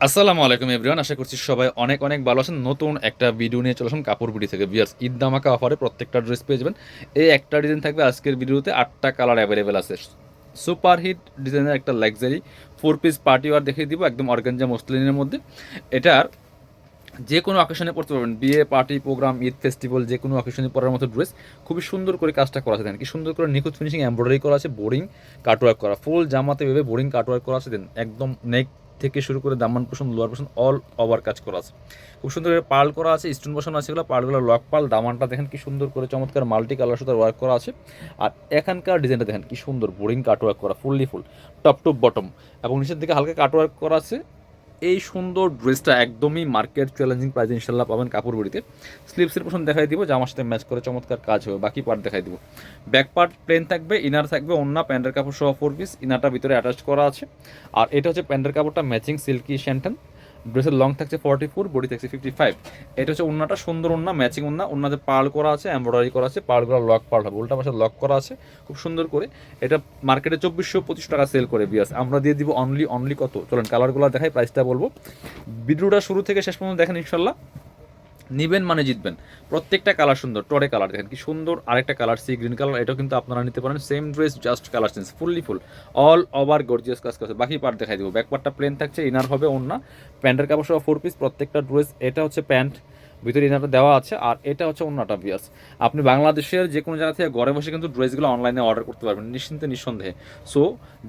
আসসালামু আলাইকুম এভরিওয়ান, আশা করছি সবাই অনেক অনেক ভালো আছেন। নতুন একটা ভিডিও নিয়ে চলে আসুন কাপড় বিডি থেকে। ভিউয়ার্স, ঈদ ধামাকা অফারে প্রত্যেকটা ড্রেস পেয়ে যাবেন। এই একটা ডিজাইন থাকবে আজকের ভিডিওতে, 8টা কালার অ্যাভেলেবেল আছে। সুপার হিট ডিজাইনের একটা লাক্সারি 4 পিস পার্টি ওয়ার দেখিয়ে দিব, একদম অর্গানজা মসলিনের মধ্যে। এটার যে কোনো অকেশনে পড়তে পারবেন, বিয়ে, পার্টি, প্রোগ্রাম, ঈদ, ফেস্টিভ্যাল, যে কোনো অকেশনে পরার মতো ড্রেস। খুবই সুন্দর করে কাজটা করা আছে, দেন কি সুন্দর করে নিখুঁত ফিনিশিং এমব্রয়ডারি করা আছে, বোরিং কাটওয়ার্ক করা, ফুল জামাতে ভেবে বোরিং কাটওয়ার্ক করা আছে। দেন একদম নেক থেকে শুরু করে দামান পোষণ, লোয়ার পোষণ অল ওভার কাজ করা আছে। খুব সুন্দর করে পার্ল করা আছে, স্টোন বসানো আছে, এগুলো পার্লগুলো লক পার্ল। দামানটা দেখেন কি সুন্দর করে চমৎকার মাল্টি কালার সুতার ওয়ার্ক করা আছে। আর এখানকার ডিজাইনটা দেখেন কি সুন্দর বোরিং কাটওয়ার্ক করা, fully full top to bottom, এবং নিচের দিকে হালকা কাটওয়ার্ক করা আছে। এই সুন্দর ড্রেসটা একদমই মার্কেট চ্যালেঞ্জিং প্রাইসে ইনশাল্লাহ পাবেন কাপড় বুড়িতে। স্লিপসের পোর্শন দেখাই দিব, জামার সাথে ম্যাচ করে চমৎকার কাজ হবে। বাকি পার্ট দেখাই দিব। ব্যাক পার্ট প্লেন থাকবে, ইনার থাকবে ওন্না, প্যান্টের কাপড় সহ 4 পিস, ইনারটা ভিতরে অ্যাটাচ করা আছে। আর এটা হচ্ছে প্যান্টের কাপড়টা ম্যাচিং সিল্কি শ্যান্টেন। ড্রেসের লং থাকছে 44, বডি থাকছে 55। এটা হচ্ছে ওন্নাটা, সুন্দর ওন্না, ম্যাচিং ওন্না। ওন্নাতে পার্ল করা আছে, এমব্রয়ডারি করা আছে, পার্লগুলো লক পার্ল হবে, উল্টা পাশে লক করা আছে খুব সুন্দর করে। এটা মার্কেটে 2425 টাকা সেল করে বিয়াস, আমরা দিয়ে দিব অনলি কত, চলেন কালারগুলো দেখাই, প্রাইসটা বলবো। ভিডিওটা শুরু থেকে শেষ পর্যন্ত দেখেন, ইনশাল্লাহ নিবেন মানে জিতবেন। প্রত্যেকটা কালার সুন্দর, টরে কালার দেখেন কি সুন্দর। আরেকটা কালার সি গ্রিন কালার, এটাও কিন্তু আপনারা নিতে পারেন। Same dress, just colour change, fully full all over gorgeous কাজ করছে। বাকি পার্ট দেখাই দিব। ব্যাক পার্টটা প্লেন থাকছে, ইনার হবে ওন্না, প্যান্টের কাপড় সহ 4 পিস প্রত্যেকটা ড্রেস। এটা হচ্ছে প্যান্ট, ভিতরে ইনারটা দেওয়া আছে। আর এটা হচ্ছে ওন্নাটা বিয়াস। আপনি বাংলাদেশের যে কোনো জায়গা থেকে ঘরে বসে কিন্তু ড্রেসগুলো অনলাইনে অর্ডার করতে পারবেন নিশ্চিন্তে নিঃসন্দেহে। সো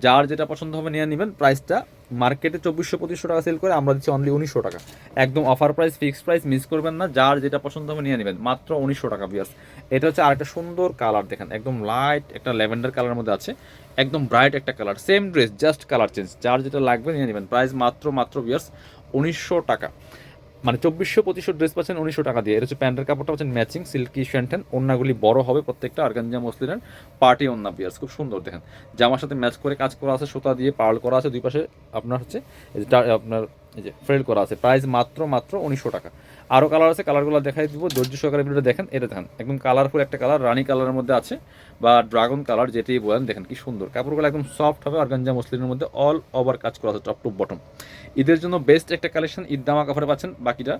যার যেটা পছন্দ হবে নিয়ে নেবেন। প্রাইসটা মার্কেটে 2400-2500 টাকা সেল করে, আমরা দিচ্ছি অনলি 1900 টাকা। একদম offer price, fixed price, miss করবেন না। যার যেটা পছন্দ হবে নিয়ে নেবেন, মাত্র 1900 টাকা বিয়ার্স। এটা হচ্ছে আরেকটা সুন্দর কালার দেখেন, একদম লাইট একটা ল্যাভেন্ডার কালারের মধ্যে আছে, একদম ব্রাইট একটা colour. Same dress, just colour change. যার যেটা লাগবে নিয়ে নেবেন। প্রাইস মাত্র বিয়ার্স 1900 টাকা। মানে 2400-2500 ড্রেস পাচ্ছেন 1900 টাকা দিয়ে। এটা হচ্ছে প্যান্টের কাপড়টা পাচ্ছেন ম্যাচিং সিল্কি শ্যান্টেন। ওন্নাগুলি বড় হবে প্রত্যেকটা, অর্গানজা মসলিনের পার্টি ওন্না বিয়ার্স, খুব সুন্দর দেখেন। জামার সাথে ম্যাচ করে কাজ করা আছে, সুতা দিয়ে পার্ল করা আছে দুই পাশে। আপনার হচ্ছে আপনার এই যে ফ্রেল করা আছে। প্রাইস মাত্র 1900 টাকা। আরও কালার আছে, কালারগুলো দেখাই দিব, ধৈর্য সহকারে ভিডিওটা দেখেন। এটা দেখেন একদম কালারফুল একটা কালার, রানি কালারের মধ্যে আছে বা ড্রাগন কালার, যেটাই বলেন। দেখেন কি সুন্দর কাপড়গুলো, একদম সফট হবে, অর্গানজা মসলিনের মধ্যে অল ওভার কাজ করা আছে টপ টু বটম। ঈদের জন্য বেস্ট একটা কালেকশন, ঈদ ধামাকা অফারে পাচ্ছেন। বাকিটা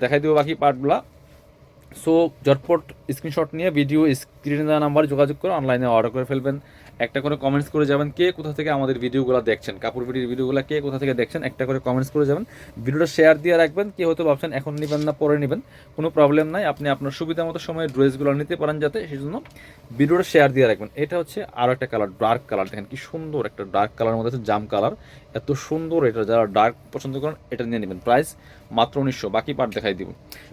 দেখাই দেবো বাকি পার্টগুলো। সো ঝটপট স্ক্রিনশট নিয়ে ভিডিও স্ক্রিনে দেওয়া নাম্বার যোগাযোগ করে অনলাইনে অর্ডার করে ফেলবেন। একটা করে কমেন্টস করে যাবেন কে কোথা থেকে আমাদের ভিডিওগুলো দেখছেন, কাপড় ভিডিওর ভিডিওগুলো কে কোথা থেকে দেখছেন, একটা করে কমেন্টস করে যাবেন। ভিডিওটা শেয়ার দিয়ে রাখবেন। কে হয়তো ভাবছেন এখন নেবেন না পরে নেবেন, কোনো প্রবলেম নাই, আপনি আপনার সুবিধা মতো সময়ে ড্রেসগুলো নিতে পারেন, যাতে সেই জন্য ভিডিওটা শেয়ার দিয়ে রাখবেন। এটা হচ্ছে আরও একটা কালার, ডার্ক কালার দেখেন কি সুন্দর একটা ডার্ক কালার মধ্যে আছে, জাম কালার, এত সুন্দর। এটা যারা ডার্ক পছন্দ করেন এটা নিয়ে নেবেন। প্রাইস মাত্র 1900। বাকি পার্ট দেখাই দিব।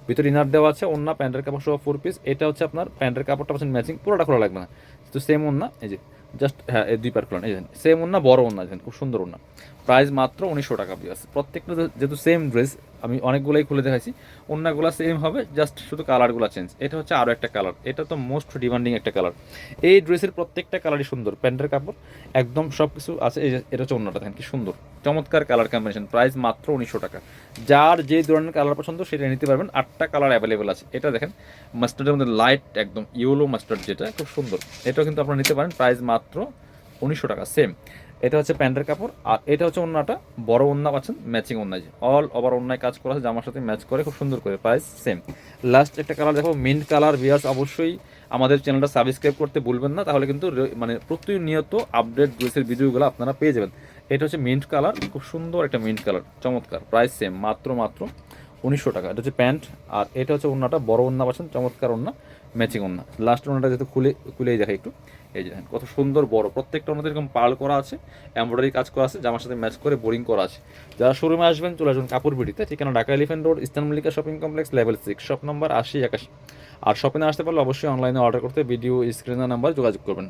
ভিতরে ইনার দেওয়া আছে, ওন্না, প্যান্টের কাপড় সহ 4 পিস। এটা হচ্ছে আপনার প্যান্টের কাপড়টা পাচ্ছেন ম্যাচিং, পুরোটা খোলা লাগবে না, তো সেম ওন্না। এই যে জাস্ট হ্যাঁ, এই দুই পার্ট খোলা, এই সেম ওন্না, বড় ওন্না দেখেন খুব সুন্দর ওন্না। প্রাইস মাত্র 1900 টাকা পিস। প্রত্যেকটা যেহেতু সেম ড্রেস, আমি অনেকগুলোই খুলে দেখাইছি, ওন্নাগুলো সেম হবে, জাস্ট শুধু কালারগুলো চেঞ্জ। এটা হচ্ছে আরও একটা কালার, এটা তো মোস্ট ডিমান্ডিং একটা কালার। এই ড্রেসের প্রত্যেকটা কালারই সুন্দর, প্যান্টের কাপড় একদম সব কিছু আছে। এই যে এটা হচ্ছে ওন্নাটা দেখেন কি সুন্দর, চমৎকার কালার কম্বিনেশন। প্রাইস মাত্র 1900 টাকা। যার যে ধরনের কালার পছন্দ সেটা নিতে পারবেন। 8টা কালার অ্যাভেলেবেল আছে। এটা দেখেন মাস্টার্ডের মধ্যে লাইট একদম ইয়েলো মাস্টার্ড, যেটা খুব সুন্দর, এটাও কিন্তু আপনারা নিতে পারেন। প্রাইস মাত্র 1900 টাকা সেম। এটা হচ্ছে প্যান্টের কাপড়। আর এটা হচ্ছে ওন্নাটা, বড় ওন্না পাচ্ছেন, ম্যাচিং ওন্না, যে অল ওভার ওন্নায় কাজ করা আছে, জামার সাথে ম্যাচ করে খুব সুন্দর করে। Price same. লাস্ট একটা কালার দেখো, মিন্ট কালার। ভিউয়ার্স অবশ্যই আমাদের চ্যানেলটা সাবস্ক্রাইব করতে ভুলবেন না, তাহলে কিন্তু মানে প্রতিনিয়ত আপডেট ড্রেসের ভিডিওগুলো আপনারা পেয়ে যাবেন। এটা হচ্ছে মিন্ট কালার, খুব সুন্দর একটা মিন্ট কালার, চমৎকার। প্রাইস সেম, মাত্র 1900 টাকা। এটা হচ্ছে প্যান্ট। আর এটা হচ্ছে ওন্নাটা, বড় ওন্না পাচ্ছেন, চমৎকার ওন্না, ম্যাচিং ওন্না। লাস্ট ওন্নাটা যেহেতু খুলেই দেখে একটু, এই যে কত সুন্দর বড়। প্রত্যেকটা ওন্নাতে এরকম পার্ল করা আছে, এমব্রয়ডারি কাজ করা আছে, জামার সাথে ম্যাচ করে বোরিং করা আছে। যারা শোরুমে আসবেন চলে আসবেন কাপড় বিডিতে, ঠিকানা Dhaka elephant road, eastern Mallika shopping complex, level 6, shop number 8081। আর শপিংয়ে আসতে পারলে অবশ্যই অনলাইনে অর্ডার করতে ভিডিও স্ক্রিনের নাম্বার যোগাযোগ করবেন।